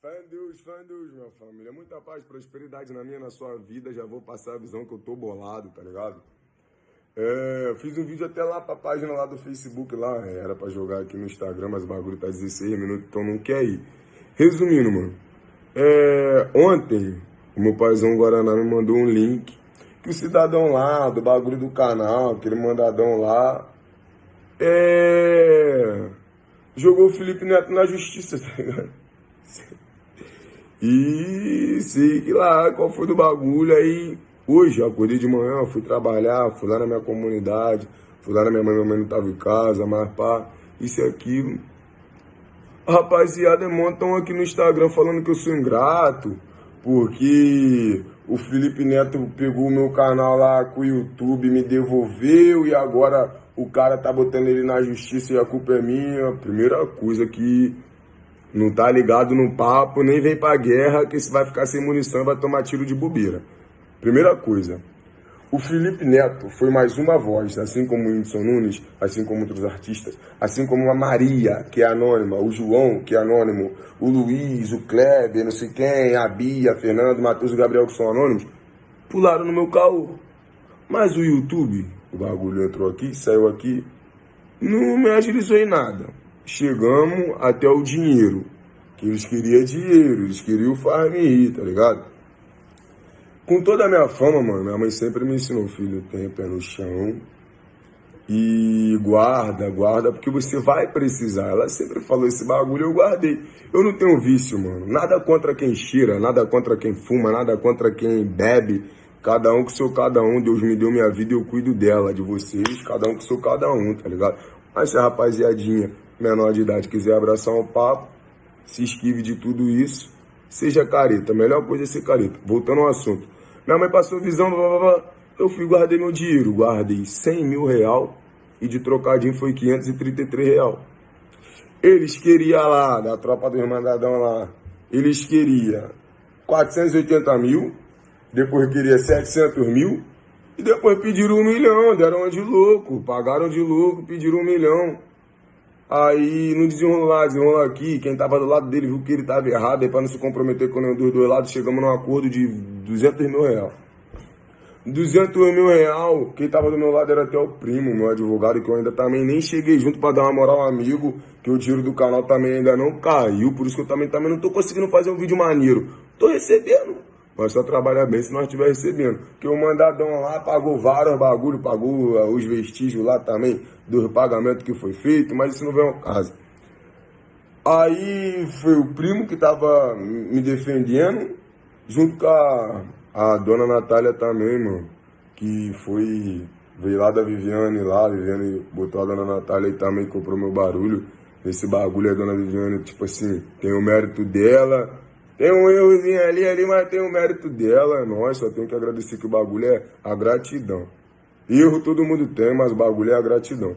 Fé em Deus, minha família. Muita paz, prosperidade na minha, na sua vida. Já vou passar a visão que eu tô bolado, tá ligado? Fiz um vídeo até lá pra página lá do Facebook lá. Era pra jogar aqui no Instagram, mas o bagulho tá 16 minutos, então não quer ir. Resumindo, mano. Ontem, o meu paizão Guaraná me mandou um link que o cidadão lá, do bagulho do canal, aquele mandadão lá, jogou o Felipe Neto na justiça, tá ligado? E sei que lá qual foi do bagulho. Aí hoje eu acordei de manhã, fui trabalhar, fui lá na minha comunidade, fui lá na minha mãe não tava em casa, mas pá, isso e aquilo. A rapaziada montam aqui no Instagram falando que eu sou ingrato, porque o Felipe Neto pegou o meu canal lá com o YouTube, me devolveu e agora o cara tá botando ele na justiça e a culpa é minha. Primeira coisa que não tá ligado no papo, nem vem pra guerra, que você vai ficar sem munição e vai tomar tiro de bobeira. Primeira coisa, o Felipe Neto foi mais uma voz, assim como o Whindersson Nunes, assim como outros artistas, assim como a Maria, que é anônima, o João, que é anônimo, o Luiz, o Kleber, não sei quem, a Bia, Fernando, o Matheus e o Gabriel, que são anônimos, pularam no meu caô. Mas o YouTube, o bagulho entrou aqui, saiu aqui, não me agilizou em nada. Chegamos até o dinheiro. Que eles queriam dinheiro, eles queriam farm, tá ligado? Com toda a minha fama, mano, minha mãe sempre me ensinou, filho, tenha pé no chão e guarda, porque você vai precisar. Ela sempre falou esse bagulho, eu guardei. Eu não tenho vício, mano. Nada contra quem cheira, nada contra quem fuma, nada contra quem bebe. Cada um com seu cada um. Deus me deu minha vida e eu cuido dela, de vocês. Cada um com seu cada um, tá ligado? Mas se a rapaziadinha menor de idade quiser abraçar um papo, se esquive de tudo isso, seja careta. A melhor coisa é ser careta. Voltando ao assunto. Minha mãe passou visão, eu fui guardei meu dinheiro. Guardei 100 mil real e de trocadinho foi 533 real. Eles queriam lá, da tropa do Irmandadão lá, eles queriam 480 mil, depois queria 700 mil, e depois pediram 1 milhão, deram de louco, pagaram de louco, pediram 1 milhão. Aí, no desenrolar aqui, quem tava do lado dele viu que ele tava errado, aí pra não se comprometer com nenhum dos dois lados, chegamos num acordo de 200 mil real. 200 mil real, quem tava do meu lado era até o primo, meu advogado, que eu ainda também nem cheguei junto pra dar uma moral ao amigo, que o dinheiro do canal também ainda não caiu, por isso que eu também não tô conseguindo fazer um vídeo maneiro. Tô recebendo, mas só trabalhar bem se nós estiver recebendo. Porque o mandadão lá pagou vários bagulho, pagou os vestígios lá também, dos pagamentos que foi feito, mas isso não vem ao caso. Aí foi o primo que tava me defendendo, junto com a dona Natália também, mano, que veio lá da Viviane lá, a Viviane botou a dona Natália e também comprou meu barulho. Esse bagulho a dona Viviane, tipo assim, tem o mérito dela, tem um errozinho ali, mas tem o mérito dela, nós só tem que agradecer que o bagulho é a gratidão. Erro todo mundo tem, mas o bagulho é a gratidão.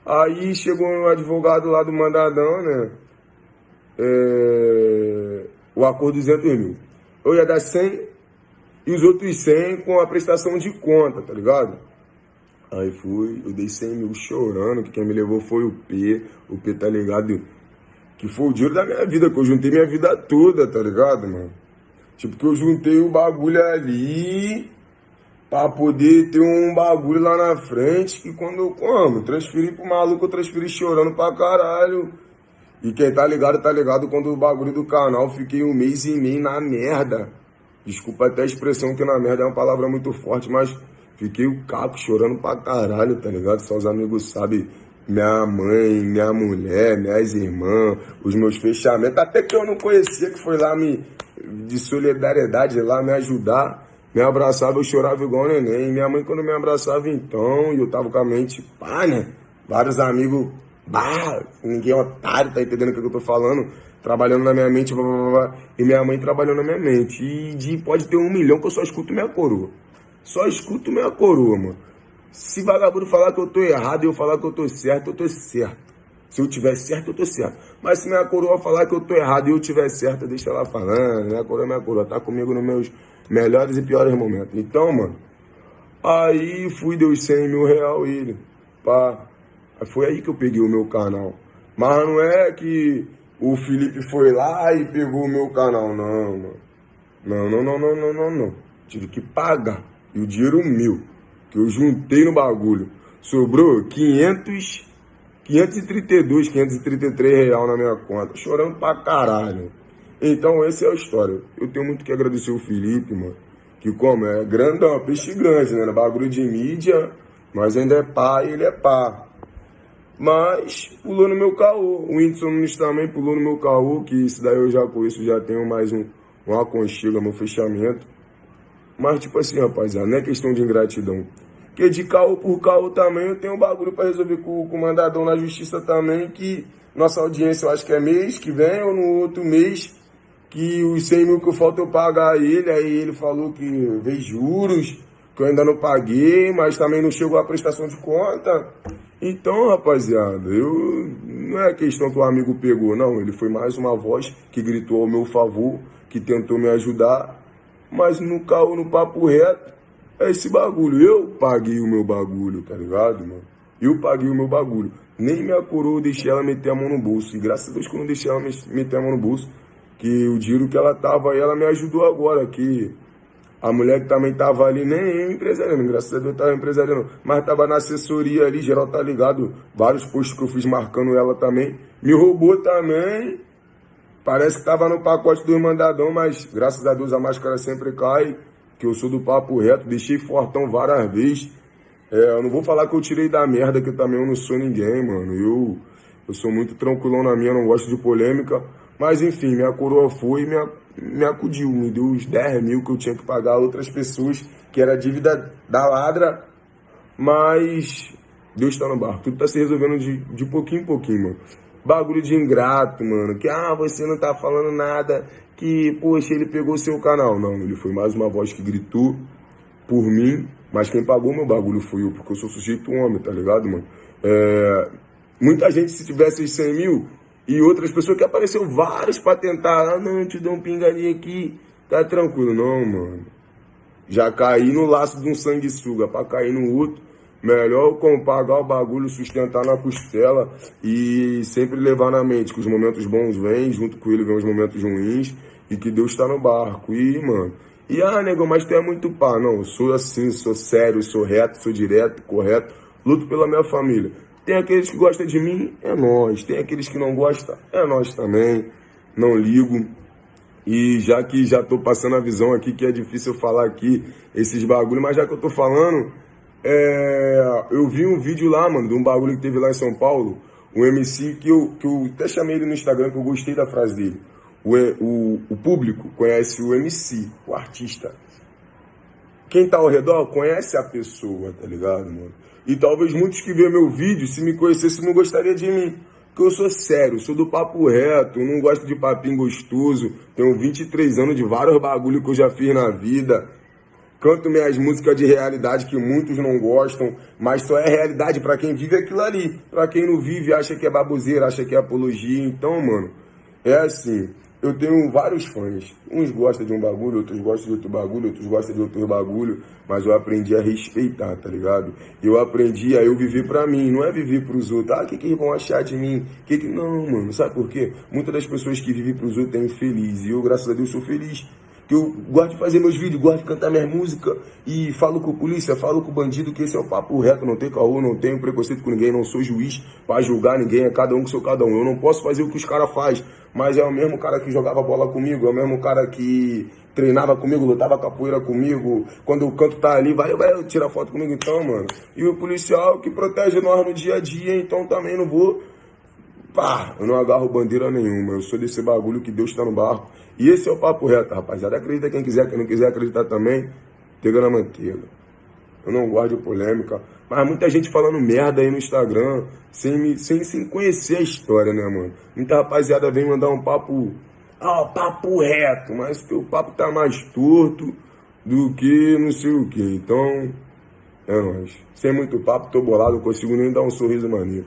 Aí chegou um advogado lá do mandadão, né? O acordo 200 mil. Eu ia dar 100 e os outros 100 com a prestação de conta, tá ligado? Aí eu dei 100 mil chorando, que quem me levou foi o P tá ligado? Que foi o dinheiro da minha vida, que eu juntei minha vida toda, tá ligado, mano? Tipo, que eu juntei o bagulho ali pra poder ter um bagulho lá na frente, que quando eu transferi pro maluco, eu transferi chorando pra caralho. E quem tá ligado, quando o bagulho do canal, fiquei 1 mês e meio na merda. Desculpa até a expressão, que na merda é uma palavra muito forte, mas fiquei o caco chorando pra caralho, tá ligado? Só os amigos sabem, minha mãe, minha mulher, minhas irmãs, os meus fechamentos, até que eu não conhecia, que foi lá de solidariedade lá me ajudar, me abraçava, eu chorava igual neném. Minha mãe quando me abraçava então, e eu tava com a mente pá, né? Vários amigos, ninguém é otário, tá entendendo o que eu tô falando? Trabalhando na minha mente, e minha mãe trabalhando na minha mente. E pode ter 1 milhão que eu só escuto minha coroa. Só escuto minha coroa, mano. Se vagabundo falar que eu tô errado e eu falar que eu tô certo, eu tô certo. Se eu tiver certo, eu tô certo. Mas se minha coroa falar que eu tô errado e eu tiver certo, deixa ela falando. Minha coroa é minha coroa. Tá comigo nos meus melhores e piores momentos. Então, mano, aí deu os 100 mil real ele. Pá. Foi aí que eu peguei o meu canal. Mas não é que o Felipe foi lá e pegou o meu canal. Não, mano. Não, não, não, não, não, não, não. Tive que pagar. E o dinheiro meu, que eu juntei no bagulho. Sobrou 532, 533 real na minha conta. Chorando pra caralho. Então, essa é a história. Eu tenho muito que agradecer o Felipe, mano. Que como é grandão, peixe grande, né? Bagulho de mídia, mas ainda é pá e ele é pá. Mas pulou no meu caô. O Whindersson Nunes também pulou no meu caô, que isso daí eu já conheço, já tenho mais um aconchego, meu fechamento. Mas tipo assim, rapaziada, não é questão de ingratidão. Porque de caô por caô também eu tenho um bagulho pra resolver com o mandadão na justiça também, que nossa audiência eu acho que é mês que vem ou no outro mês, que os 100 mil que falta eu pagar a ele, aí ele falou que veio juros, que eu ainda não paguei, mas também não chegou a prestação de conta. Então, rapaziada, não é questão que o amigo pegou, não. Ele foi mais uma voz que gritou ao meu favor, que tentou me ajudar, mas no caô, no papo reto, é esse bagulho. Eu paguei o meu bagulho, tá ligado, mano? Eu paguei o meu bagulho. Nem minha coroa eu deixei ela meter a mão no bolso. E graças a Deus que eu não deixei ela meter a mão no bolso, que o dinheiro que ela tava aí, ela me ajudou agora, que a mulher que também tava ali, nem eu empresariando, graças a Deus eu tava empresariando, mas tava na assessoria ali, geral tá ligado, vários posts que eu fiz marcando ela também, me roubou também, parece que tava no pacote do mandadão, mas graças a Deus a máscara sempre cai, que eu sou do papo reto, deixei fortão várias vezes, eu não vou falar que eu tirei da merda, que também eu não sou ninguém, mano, eu sou muito tranquilão na minha, não gosto de polêmica, mas enfim, minha coroa foi e me acudiu, me deu os 10 mil que eu tinha que pagar a outras pessoas, que era dívida da ladra, mas Deus tá no barco, tudo tá se resolvendo de pouquinho em pouquinho, mano. Bagulho de ingrato, mano, que você não tá falando nada, que, poxa, ele pegou seu canal. Não, ele foi mais uma voz que gritou por mim, mas quem pagou meu bagulho fui eu, porque eu sou sujeito homem, tá ligado, mano? Muita gente, se tivesse os 100 mil, e outras pessoas que apareceu vários pra tentar, não, te dou um pingalinho aqui, tá tranquilo. Não, mano. Já caí no laço de um sanguessuga, pra cair no outro, melhor eu pagar o bagulho, sustentar na costela e sempre levar na mente que os momentos bons vêm, junto com ele vem os momentos ruins, e que Deus tá no barco. E, mano, negão, mas tu é muito pá. Não, eu sou assim, sou sério, sou reto, sou direto, correto, luto pela minha família. Tem aqueles que gostam de mim, é nós. Tem aqueles que não gostam, é nós também. Não ligo. E já que já tô passando a visão aqui, que é difícil eu falar aqui esses bagulhos, mas já que eu tô falando, eu vi um vídeo lá, mano, de um bagulho que teve lá em São Paulo, um MC que eu até chamei ele no Instagram, que eu gostei da frase dele. O público conhece o MC, o artista. Quem tá ao redor conhece a pessoa, tá ligado, mano? E talvez muitos que vêem meu vídeo, se me conhecessem, não gostariam de mim. Porque eu sou sério, sou do papo reto, não gosto de papinho gostoso. Tenho 23 anos de vários bagulho que eu já fiz na vida. Canto minhas músicas de realidade que muitos não gostam, mas só é realidade pra quem vive aquilo ali. Pra quem não vive, acha que é baboseira, acha que é apologia. Então, mano, é assim, eu tenho vários fãs. Uns gostam de um bagulho, outros gostam de outro bagulho, outros gostam de outro bagulho, mas eu aprendi a respeitar, tá ligado? Eu aprendi a eu viver pra mim, não é viver pros outros. O que vão achar de mim? Não, mano, sabe por quê? Muitas das pessoas que vivem pros outros é infeliz, e eu, graças a Deus, sou feliz. Que eu gosto de fazer meus vídeos, gosto de cantar minhas músicas e falo com a polícia, falo com o bandido, que esse é o papo reto, não tem caô, não tenho preconceito com ninguém, não sou juiz para julgar ninguém, é cada um que sou cada um. Eu não posso fazer o que os caras fazem, mas é o mesmo cara que jogava bola comigo, é o mesmo cara que treinava comigo, lutava capoeira comigo, quando o canto tá ali, vai tirar foto comigo então, mano. E o policial que protege nós no dia a dia, então também não vou... eu não agarro bandeira nenhuma, eu sou desse bagulho que Deus tá no barco. E esse é o papo reto, rapaziada. Acredita quem quiser, quem não quiser acreditar também, pega na manteiga. Eu não gosto de polêmica, mas muita gente falando merda aí no Instagram, sem conhecer a história, né, mano? Muita rapaziada vem mandar um papo, papo reto, mas teu papo tá mais torto do que não sei o que. Então, é nóis. Sem muito papo, tô bolado, não consigo nem dar um sorriso maneiro.